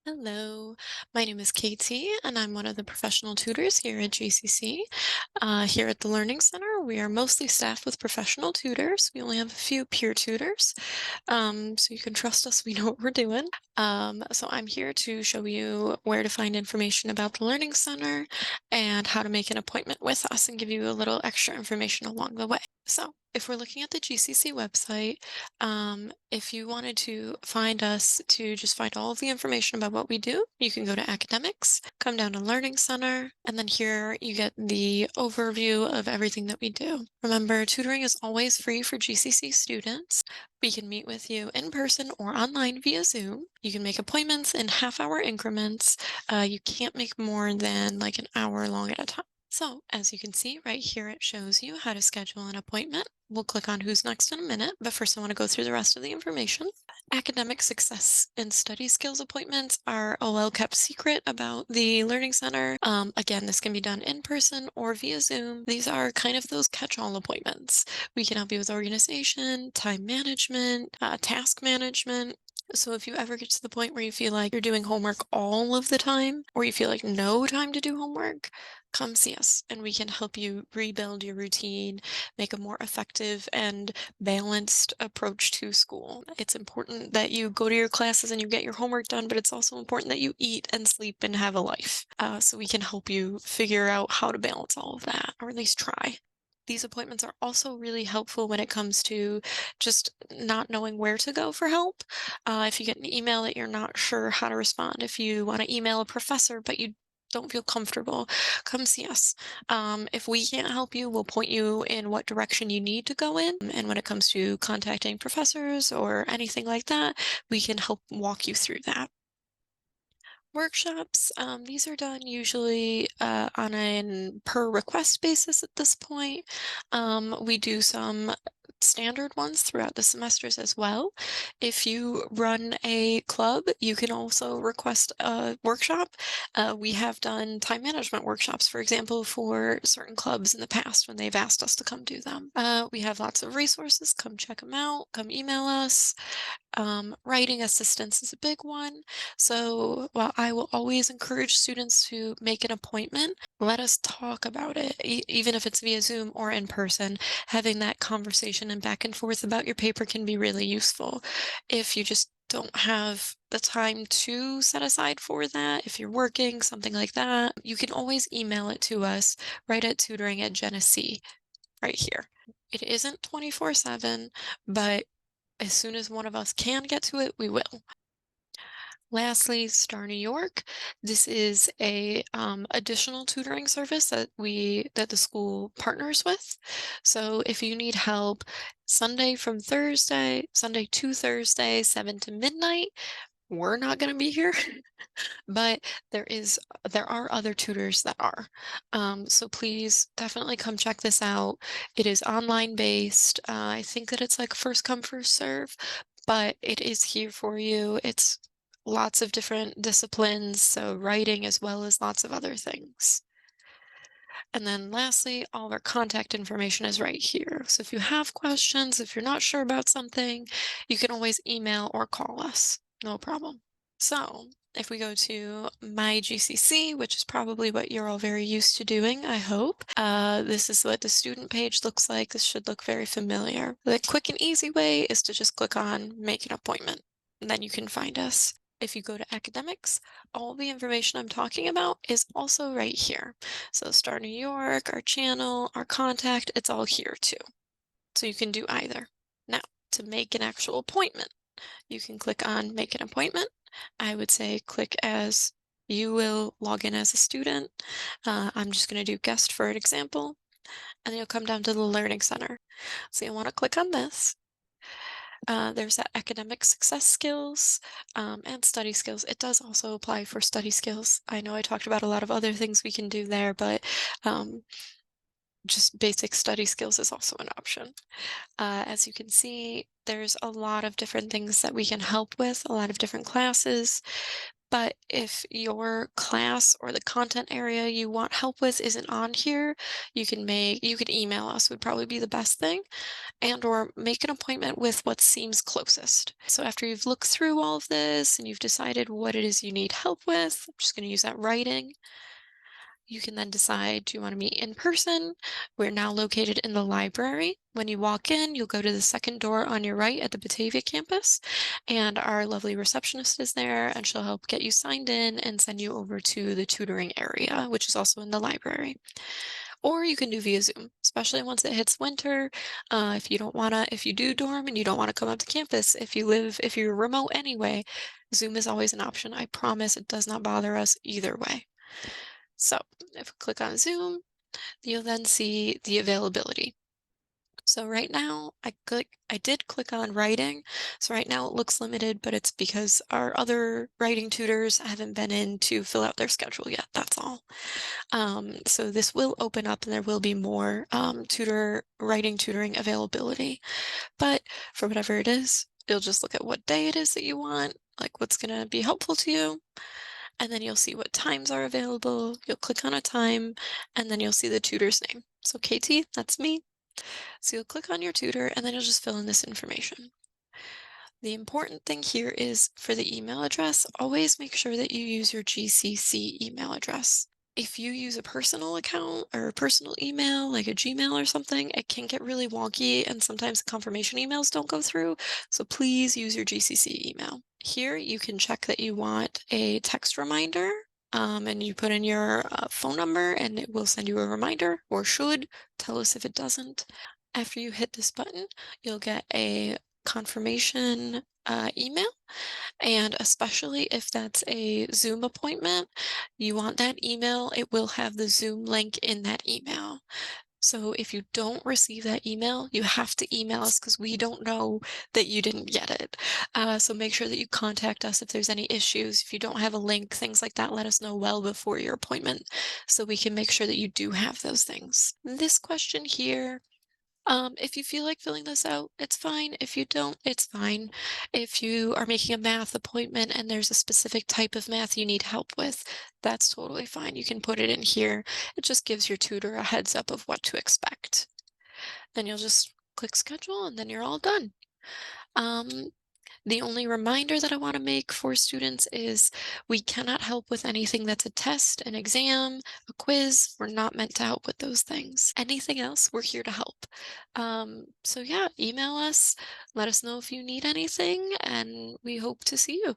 Hello, my name is Katie, and I'm one of the professional tutors here at GCC. Here at the Learning Center, we are mostly staffed with professional tutors. We only have a few peer tutors, so you can trust us, we know what we're doing. So I'm here to show you where to find information about the Learning Center and how to make an appointment with us and give you a little extra information along the way. So if we're looking at the GCC website, if you wanted to find us to just find all of the information about what we do, you can go to academics, come down to Learning Center, and then here you get the overview of everything that we do. Remember, tutoring is always free for GCC students. We can meet with you in person or online via Zoom. You can make appointments in half-hour increments. You can't make more than like an hour long at a time. So as you can see right here, it shows you how to schedule an appointment. We'll click on who's next in a minute, but first I want to go through the rest of the information. Academic success and study skills appointments are a well-kept secret about the Learning Center. Again, this can be done in person or via Zoom. These are kind of those catch-all appointments. We can help you with organization, time management, task management. So if you ever get to the point where you feel like you're doing homework all of the time, or you feel like no time to do homework, come see us and we can help you rebuild your routine, make a more effective and balanced approach to school. It's important that you go to your classes and you get your homework done, but it's also important that you eat and sleep and have a life. So we can help you figure out how to balance all of that, or at least try. These appointments are also really helpful when it comes to just not knowing where to go for help. If you get an email that you're not sure how to respond, if you want to email a professor but you don't feel comfortable, come see us. If we can't help you, we'll point you in what direction you need to go in. And when it comes to contacting professors or anything like that, we can help walk you through that. Workshops, these are done usually on a per request basis at this point. We do some standard ones throughout the semesters as well. If you run a club, you can also request a workshop. We have done time management workshops, for example, for certain clubs in the past when they've asked us to come do them. We have lots of resources. Come check them out. Come email us. Writing assistance is a big one. So while I will always encourage students to make an appointment, let us talk about it, even if it's via Zoom or in person. Having that conversation and back and forth about your paper can be really useful. If you just don't have the time to set aside for that, if you're working, something like that, you can always email it to us right at tutoring@genesee right here. It isn't 24/7, but as soon as one of us can get to it, we will. Lastly, Star New York. This is a additional tutoring service that the school partners with. So if you need help Sunday to Thursday, 7 to midnight, we're not going to be here, but there are other tutors that are. So please definitely come check this out. It is online based. I think that it's like first come, first serve, but it is here for you. It's lots of different disciplines, so writing as well as lots of other things. And then lastly, all of our contact information is right here. So if you have questions, if you're not sure about something, you can always email or call us. No problem. So if we go to My GCC, which is probably what you're all very used to doing, I hope. This is what the student page looks like. This should look very familiar. The quick and easy way is to just click on Make an Appointment, and then you can find us. If you go to academics, all the information I'm talking about is also right here. So Star New York, our channel, our contact, it's all here too. So you can do either. Now, to make an actual appointment, you can click on Make an Appointment. I would say click as you will log in as a student. I'm just going to do guest for an example, and you'll come down to the Learning Center. So you'll want to click on this. There's that academic success skills and study skills. It does also apply for study skills. I know I talked about a lot of other things we can do there, but um, just basic study skills is also an option. As you can see, there's a lot of different things that we can help with, a lot of different classes. But if your class or the content area you want help with isn't on here, you can email us would probably be the best thing, and or make an appointment with what seems closest. So after you've looked through all of this and you've decided what it is you need help with, I'm just going to use that writing. You can then decide, do you want to meet in person? We're now located in the library. When you walk in, you'll go to the second door on your right at the Batavia campus, and our lovely receptionist is there, and she'll help get you signed in and send you over to the tutoring area, which is also in the library. Or you can do via Zoom, especially once it hits winter. If you do dorm and you don't want to come up to campus, if you're remote anyway, Zoom is always an option. I promise it does not bother us either way. So if we click on Zoom, you'll then see the availability. So right now I did click on writing. So right now it looks limited, but it's because our other writing tutors haven't been in to fill out their schedule yet. That's all. So this will open up and there will be more writing tutoring availability. But for whatever it is, you'll just look at what day it is that you want, like what's going to be helpful to you. And then you'll see what times are available. You'll click on a time and then you'll see the tutor's name. So Katie, that's me. So you'll click on your tutor and then you'll just fill in this information. The important thing here is for the email address, always make sure that you use your GCC email address. If you use a personal account or a personal email, like a Gmail or something, it can get really wonky and sometimes the confirmation emails don't go through. So please use your GCC email. Here you can check that you want a text reminder, and you put in your phone number and it will send you a reminder, or should. Tell us if it doesn't. After you hit this button, you'll get a confirmation email. And especially if that's a Zoom appointment, you want that email, it will have the Zoom link in that email. So if you don't receive that email, you have to email us because we don't know that you didn't get it. So make sure that you contact us if there's any issues. If you don't have a link, things like that, let us know well before your appointment so we can make sure that you do have those things. This question here, if you feel like filling this out, it's fine. If you don't, it's fine. If you are making a math appointment and there's a specific type of math you need help with, that's totally fine. You can put it in here. It just gives your tutor a heads up of what to expect. Then you'll just click schedule and then you're all done. Um, the only reminder that I want to make for students is we cannot help with anything that's a test, an exam, a quiz. We're not meant to help with those things. Anything else, we're here to help. So yeah, email us, let us know if you need anything, and we hope to see you.